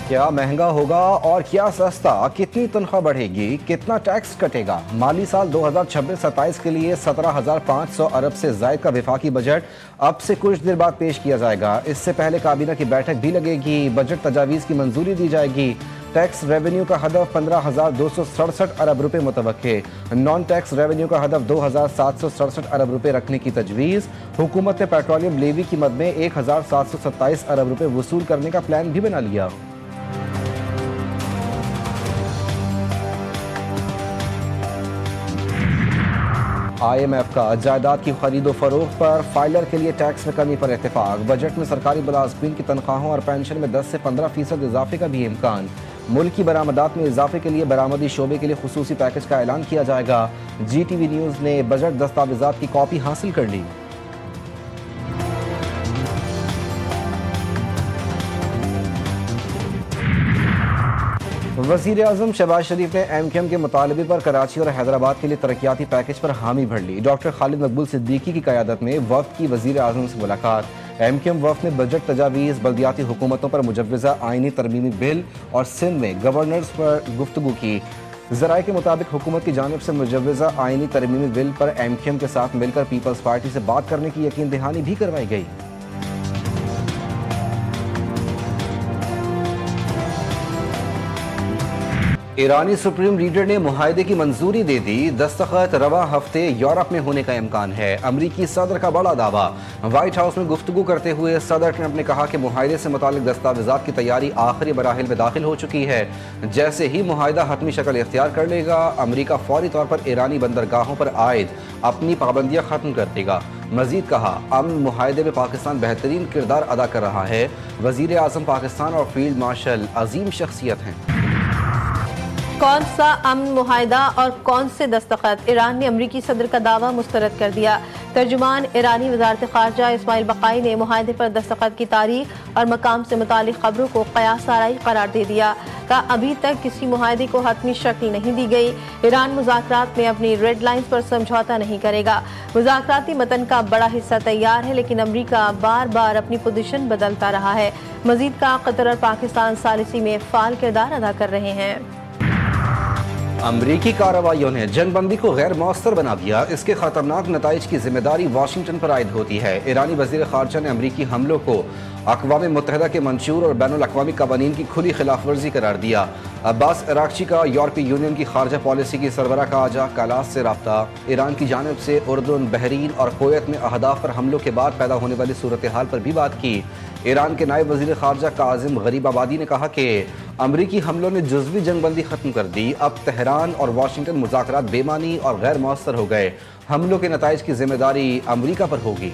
क्या महंगा होगा और क्या सस्ता, कितनी तनख्वाह बढ़ेगी, कितना टैक्स कटेगा। माली साल 2026-27 के लिए 17,500 अरब से ज़ायद का वफाकी बजट अब से कुछ देर बाद पेश किया जाएगा। इससे पहले काबीना की बैठक भी लगेगी, बजट तजावीज़ की मंजूरी दी जाएगी। टैक्स रेवेन्यू का हदफ 15,267 अरब रुपये मुतवक्के, नॉन टैक्स रेवेन्यू का हदफ 2,767 अरब रुपये रखने की तजवीज़। हुकूमत ने पेट्रोलियम लेवी की मद में 1,727 अरब रुपये वसूल करने का प्लान भी बना लिया। IMF का जायदाद की खरीदो फरोख्त पर फाइलर के लिए टैक्स में कमी पर इत्तेफाक। बजट में सरकारी मुलाजमीन की तनख्वाहों और पेंशन में 10 से 15% इजाफे का भी इम्कान। मुल्क की बरामदात में इजाफे के लिए बरामदी शोबे के लिए खुसूसी पैकेज का ऐलान किया जाएगा। GTV न्यूज़ ने बजट दस्तावेजात की कॉपी हासिल कर ली। वज़ीर आज़म शहबाज शरीफ ने MQM के मुतालबे पर कराची और हैदराबाद के लिए तरक्याती पैकेज पर हामी भर ली। डॉक्टर खालिद मकबूल सिद्दीकी की क़यादत में वफ़द की वज़ीर आज़म से मुलाकात। MQM वफ़द ने बजट तजावीज़, बल्दियाती हुकूमतों पर मुजव्वज़ा आइनी तरमीमी बिल और सिंध में गवर्नर्स पर गुफ्तगू की। ज़राए के मुताबिक हुकूमत की जानिब से मुजव्वज़ा आइनी तरमीमी बिल पर MQM के साथ मिलकर पीपल्स पार्टी से बात करने की यकीन दहानी भी करवाई गई। ईरानी सुप्रीम लीडर ने मुआहदे की मंजूरी दे दी। दस्तखत रवा हफ्ते यूरोप में होने का इम्कान है। अमरीकी सदर का बड़ा दावा। व्हाइट हाउस में गुफ्तगू करते हुए सदर ट्रंप ने कहा कि मुआहदे से मुतालिक दस्तावेजात की तैयारी आखिरी मराहिल में दाखिल हो चुकी है। जैसे ही मुआहदा हतमी शक्ल इख्तियार कर लेगा, अमरीका फौरी तौर पर ईरानी बंदरगाहों पर आयद अपनी पाबंदियां खत्म कर देगा। मजीद कहा, अमन मुआहदे में पाकिस्तान बेहतरीन किरदार अदा कर रहा है। वजीर आज़म पाकिस्तान और फील्ड मार्शल अजीम शख्सियत हैं। कौन सा अमन मुआहदा और कौन से दस्तखत? ईरान ने अमरीकी सदर का दावा मुस्तरद कर दिया। तर्जुमान ईरानी वजारत खारजा इस्माइल बकाई ने मुआहदे पर दस्तखत की तारीख और मकाम से मुतालिक खबरों को कयास आराई करार दे दिया। कहा, अभी तक किसी मुआहदे को हतमी शक्ल नहीं दी गई। ईरान मुज़ाकरात में अपनी रेड लाइन्स पर समझौता नहीं करेगा। मुज़ाकराती मतन का बड़ा हिस्सा तैयार है, लेकिन अमरीका बार बार अपनी पोजीशन बदलता रहा है। मजीद का कतर और पाकिस्तान सालिसी में फाल किरदार अदा कर रहे हैं। अमरीकी कार्रवाइयों ने जंगबंदी को गैर मौसर बना दिया। इसके खतरनाक नताइज की जिम्मेदारी वाशिंगटन पर आयद होती है। ईरानी वजीर खारजा ने अमरीकी हमलों को अक़वाम मुत्तहिदा के मंशूर और बैनुल अक़वामी क़वानीन की खुली खिलाफ वर्जी करार दिया। अब्बास अरागची का यूरोपीय यूनियन की खारजा पॉलिसी की सरबराह का आजा कालास से रब्ता। ईरान की जानिब से उर्दून, बहरीन और कुवैत में अहदाफ पर हमलों के बाद पैदा होने वाली सूरत हाल पर भी बात की। ईरान के नायब वजीर खारजा काजिम गरीबाबादी ने कहा कि अमरीकी हमलों ने जुज़वी जंगबंदी खत्म कर दी। अब तेहरान और वाशिंगटन मुज़ाकरात बेमानी और गैर मौसर हो गए। हमलों के नताइज की जिम्मेदारी अमरीका पर होगी।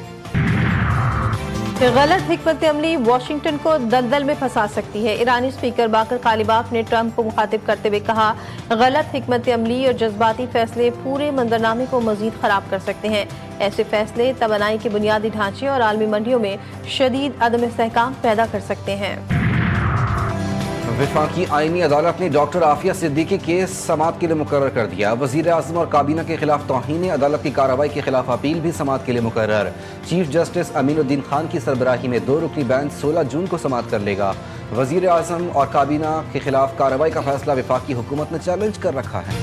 गलत हिकमत अमली वाशिंगटन को दलदल में फंसा सकती है। ईरानी स्पीकर बाकर कालिबाफ ने ट्रंप को मुखातिब करते हुए कहा, गलत हिकमत अमली और जज्बाती फैसले पूरे मंजरनामे को मजीद खराब कर सकते हैं। ऐसे फैसले तवानाई के बुनियादी ढांचे और आलमी मंडियों में शदीद अदम इस्तेहकाम पैदा कर सकते हैं। वफाकी आईनी अदालत ने डॉक्टर आफिया सिद्दीकी केस समाअत के लिए मुकर्रर कर दिया। वजीर आज़म और काबीना के खिलाफ तौहीन अदालत की कार्रवाई के खिलाफ अपील भी समाअत के लिए मुकर्रर। चीफ जस्टिस अमीनुद्दीन खान की सरबराही में 2 रुकनी बेंच 16 जून को समाअत कर लेगा। वजीर आज़म और काबीना के खिलाफ कार्रवाई का फैसला वफाकी हुकूमत ने चैलेंज कर रखा है।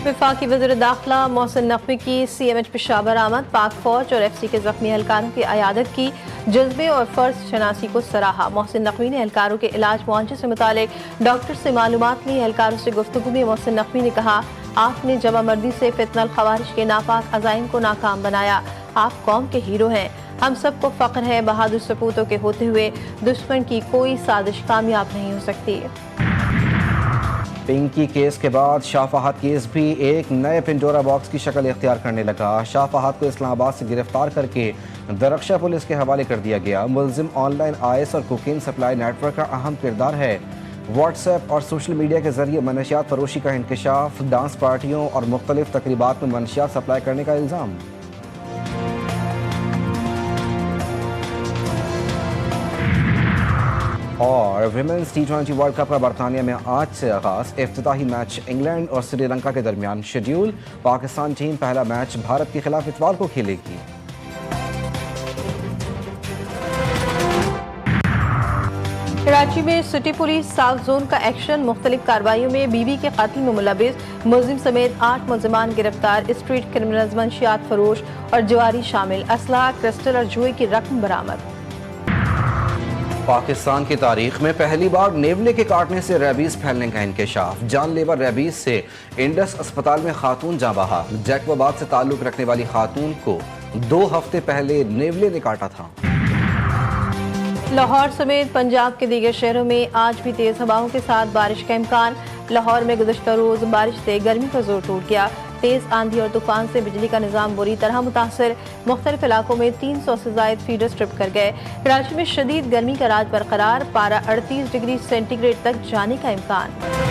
वफाकी वज़ीर दाखिला मोहसिन नकवी की CMH पेशावर आमद। पाक फौज और FC के जख्मी एहलकारों की अयादत की, जज्बे और फ़र्ज शनासी को सराहा। मोहसिन नकवी ने एहलकारों के इलाज मुआवजे से मुतालिक डॉक्टर से मालूमात ली। एहलकारों से गुफ्तगू में मोहसिन नकवी ने कहा, आपने जमा मर्दी से फितनल खवारिज के नापाक अज़ाइम को नाकाम बनाया। आप कौम के हीरो हैं। हम सबको फ़ख्र है, बहादुर सपूतों के होते हुए दुश्मन की कोई साजिश कामयाब नहीं हो सकती। पिंकी केस के बाद शाह फहद केस भी एक नए पिंडोरा बॉक्स की शक्ल इख्तियार करने लगा। शाह फहद को इस्लामाबाद से गिरफ्तार करके दरख्शा पुलिस के हवाले कर दिया गया। मुलजिम ऑनलाइन IS और कोकीन सप्लाई नेटवर्क का अहम किरदार है। व्हाट्सएप और सोशल मीडिया के जरिए मनशियात फरोशी का इंकशाफ, डांस पार्टियों और मुख्तलिफ तकरीबात में मनशियात सप्लाई करने का इल्ज़ाम। और विमेंस T20 वर्ल्ड कप का बरतानिया में आज से आगाज। इफ्तिताही मैच इंग्लैंड और श्रीलंका के दरमियान शेड्यूल। पाकिस्तान टीम पहला मैच भारत के खिलाफ इतवार को खेलेगी। कराची में सिटी पुलिस साउथ जोन का एक्शन, मुख्तलिफ कार्रवाइयों में बीवी के कत्ल में मुलविस मुलजिम समेत 8 मुलजिमान गिरफ्तार, स्ट्रीट क्रिमिनल्स, मंशियात फरोश और जवारी शामिल, असला, क्रिस्टल और जुए की रकम बरामद। पाकिस्तान की तारीख में पहली बार नेवले के काटने से रेबीज फैलने का इंकशाफ, जानलेवा रेबीज से इंडस अस्पताल में खातून जाँ बहा। जैकबाबाद से ताल्लुक रखने वाली खातून को 2 हफ्ते पहले नेवले ने काटा था। लाहौर समेत पंजाब के दीगर शहरों में आज भी तेज हवाओं के साथ बारिश का इम्कान। लाहौर में गुज़श्ता रोज बारिश से गर्मी का जोर टूट गया। तेज आंधी और तूफान से बिजली का निज़ाम बुरी तरह मुतासर, मुख्तलिफ इलाकों में 300 से ज़ायद फीडर्स ट्रिप कर गए। कराची में शदीद गर्मी का राज बरकरार, पारा 38 डिग्री सेंटीग्रेड तक जाने का इम्कान।